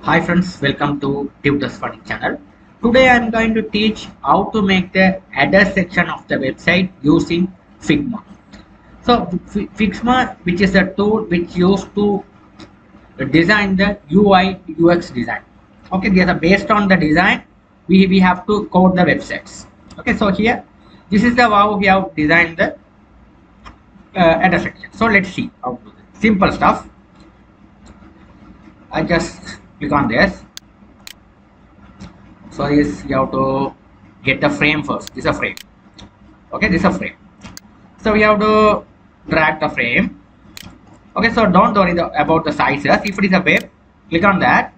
Hi friends, welcome to Tutors Funny channel. Today I am going to teach how to make the header section of the website using Figma. So Figma, which is a tool which used to design the UI UX design. Okay, these are based on the design. We have to code the websites. Okay, so here this is the how we have designed the header section. So let's see how to do this. Simple stuff. I just click on this. So this you have to get the frame first. This is a frame. Okay, this is a frame. So we have to drag the frame. Okay, so don't worry about the sizes. If it is a web, click on that.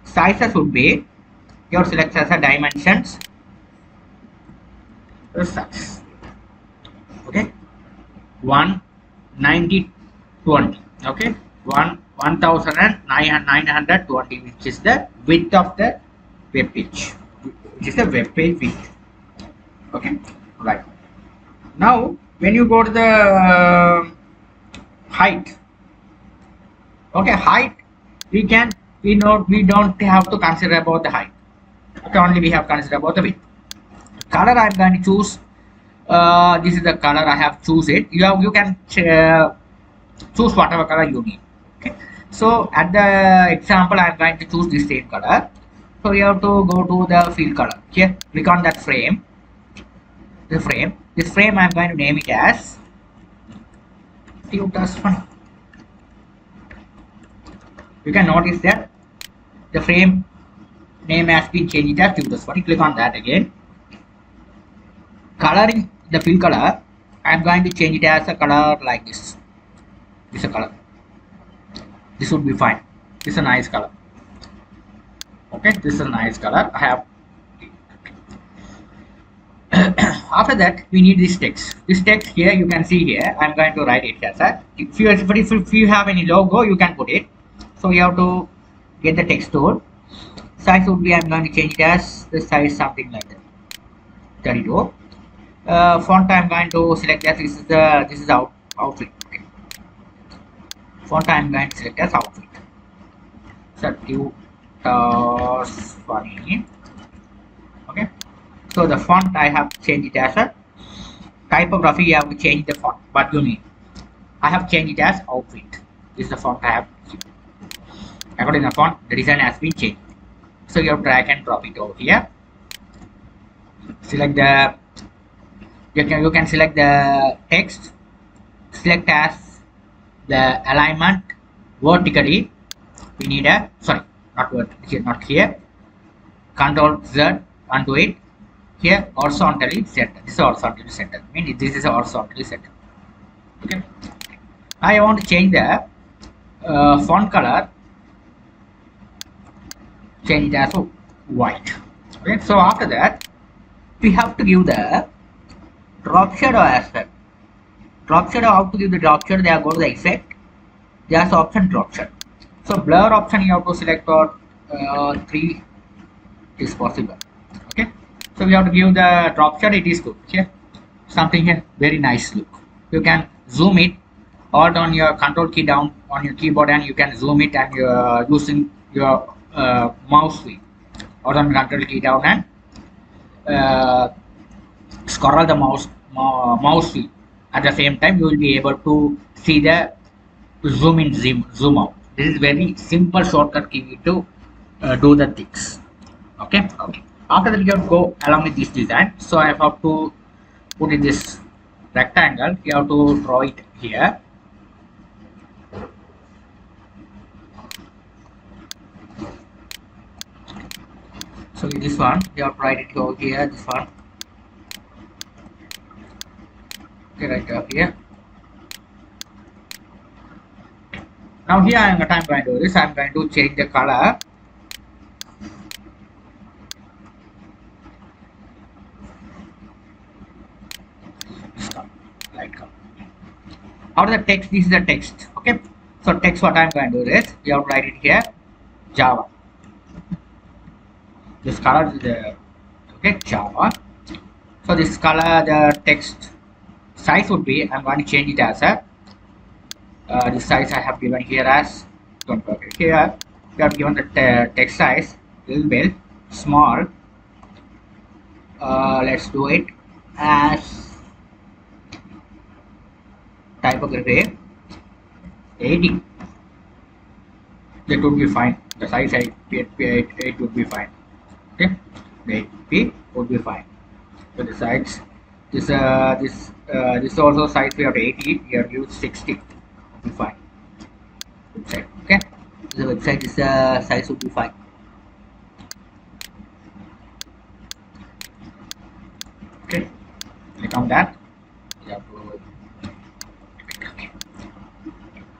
Sizes would be your select as a dimensions. The size. Okay, 190 20. Okay, 1920, which is the width of the web page, which is the web page width. Okay, right. Now when you go to the height, okay, height we don't have to consider about the height. Okay, only we have consider about the width. Color I'm going to choose. This is the color I have choose it. You can choose whatever color you need. Okay, so at the example I'm going to choose this same color. So you have to go to the field color. Here, click on that frame. The frame. This frame I'm going to name it as Tutors Funny. You can notice that the frame name has been changed as Tutors Funny. Click on that again. Coloring the field color, I'm going to change it as a color like this. This is a color. This would be fine. This is a nice color. Okay, this is a nice color. I have. After that, we need this text. This text here, you can see here. I'm going to write it as a. If you have any logo, you can put it. So you have to get the text tool. Size would be, I'm going to change it as the size something like that. 32. Font I'm going to select as this is outfit. Okay. Font I'm going to select as outfit. So Tutors Funny. Okay. So the font I have changed it as a typography. You have to change the font, but you need. I have changed it as outfit. This is the font I have. According to the font, the design has been changed. So you have drag and drop it over here. Select the. You can select the text. Select as the alignment vertically. We need a not here. Control Z onto it. Here horizontally center. This is horizontally center. Means this is horizontally center. Okay. I want to change the font color. Change it as white. Okay. So after that, we have to give the drop shadow as well. Drop shadow. How to give the drop shadow? They are go to the effect. There's option drop shadow. So blur option you have to select for 3 is possible. Okay. So we have to give the drop shadow. It is good. Okay. Something here very nice look. You can zoom it. Hold on your control key down on your keyboard and you can zoom it and you're using your mouse wheel. Hold on control key down and scroll the mouse wheel. At the same time, you will be able to see the zoom in, zoom out. This is very simple shortcut key to do the things. Okay. Okay. After that, you have to go along with this design. So I have to put in this rectangle. You have to draw it here. So this one, you have to write it over here. This one. Okay, right up here. Now here I'm going to do this. I'm going to change the color. Light color. Out of the text, this is the text. Okay. So text, what I'm going to do is you have to write it here. Java. This color is the okay Java. So this color, the text size would be. I'm going to change it as a. The size I have given here as. Don't forget here we have given the text size little bit small. Let's do it as typography 80. That would be fine. The size 8 would be fine. Okay, the 8p would be fine. So the size this also size we have 80. We have used 60. Would be fine. Website. Okay, the website is size would be fine. Okay, click on that. You have to,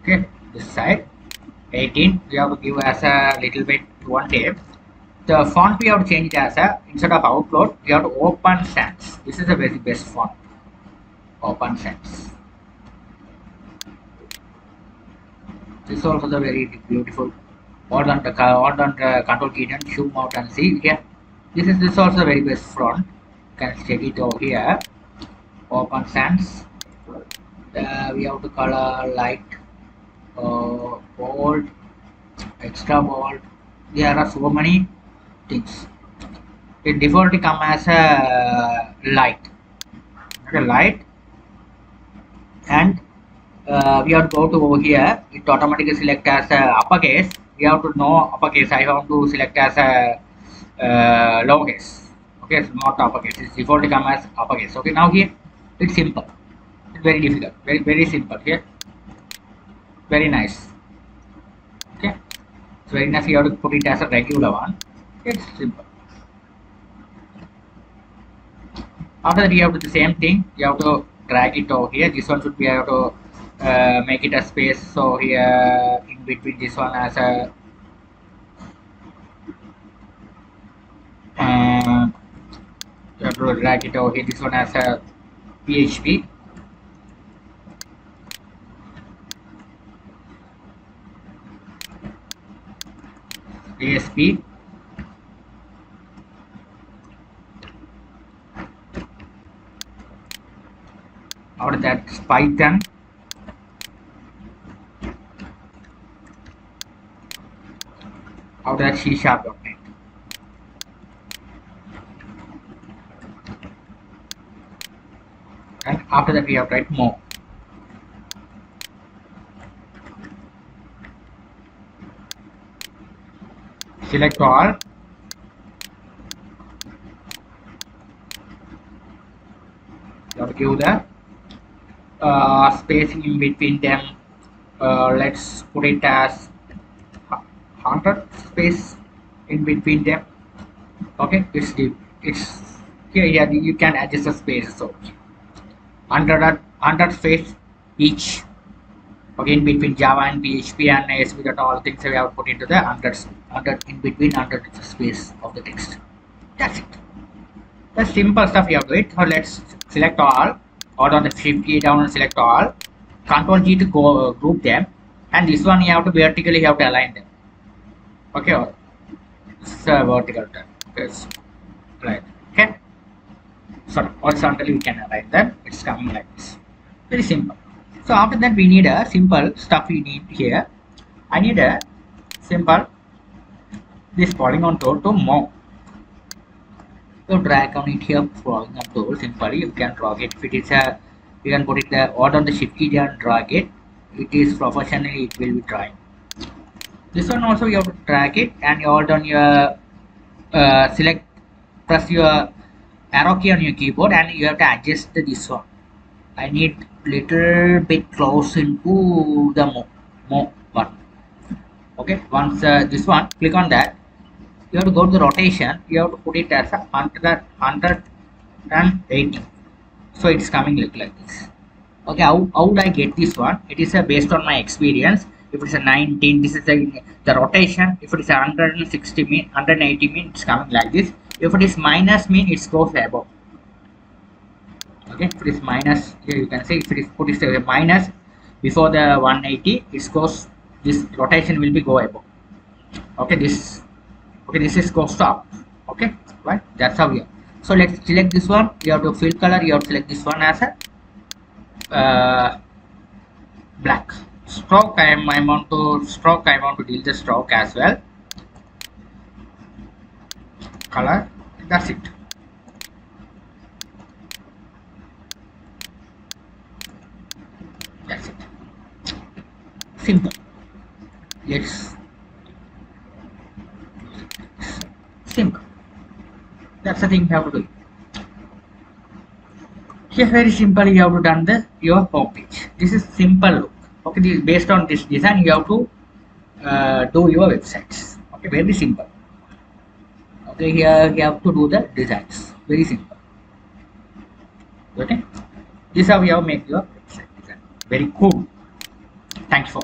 okay, this side 18. We have to give as a little bit one tab. The font we have to change it as a, instead of Outlook, we have to Open Sans. This is the very best font. Open Sans. This is also the very beautiful. Hold on the control key and zoom out and see. Yeah, this also the very best font. You can check it over here. Open Sans. We have to color light, bold, extra bold. There are so many things. It defaultly come as a light. Okay, light, and we have to go to over here. It automatically select as uppercase. We have to know uppercase. I have to select as a lowercase. Okay, it's not uppercase. It's defaultly come as uppercase. Okay, now here it's simple. It's very difficult. Very simple. Here, very nice. Okay, it's very nice. You have to put it as a regular one. It's simple. After that, you have to do the same thing. You have to drag it over here. This one should be, you have to make it a space. So here in between this one as a you have to drag it over here. This one as a PHP. ASP. After that, Python. After that, C#.NET. And after that, we have to write more. Select all. You have to give the spacing in between them. Let's put it as 100 space in between them. Okay, it's deep. It's here. Yeah, you can adjust the space. So 100 space each. Okay, in between Java and PHP and ASP, that all things we have put into the 100 in between 100 space of the text. That's it. The simple stuff you have to do it. So let's select all. Hold on the shift key down and select all. Control G to go group them. And this one you have to vertically align them. Okay, it's a vertical turn. Yes, right. Okay. Sorry, horizontally we can align them. It's coming like this. Very simple. So after that we need a simple stuff we need here. I need a simple this polygon tool to move. So drag on it here, polygon tool simply you can drag it. If it is a, you can put it there, hold on the shift key and drag it. It is professionally it will be drawing. This one also you have to drag it and you hold on your select, press your arrow key on your keyboard and you have to adjust this one. I need little bit close into the more button. Okay, once this one, click on that. You have to go to the rotation. You have to put it as a 180. So it's coming like this. Okay, how would I get this one? It is based on my experience. If it's a 19, this is the rotation. If it is 160 mean, 180 mean, it's coming like this. If it is minus mean, it goes above. Okay, if it is minus, here you can see if it is put it a minus before the 180, it goes, this rotation will be go above. Okay, this is goes up. Okay, right, that's how we are. So let's select this one. You have to fill color, you have to select this one as a black. Stroke, I want to delete the stroke as well. color. That's it. That's it. Simple. Let's simple. That's the thing you have to do. Here very simple you have to done your home page. This is simple look. Okay, this, based on this design you have to do your websites. Okay, very simple. Okay, here you have to do the designs. Very simple. Okay, this is how you have make your website design. Very cool. Thanks for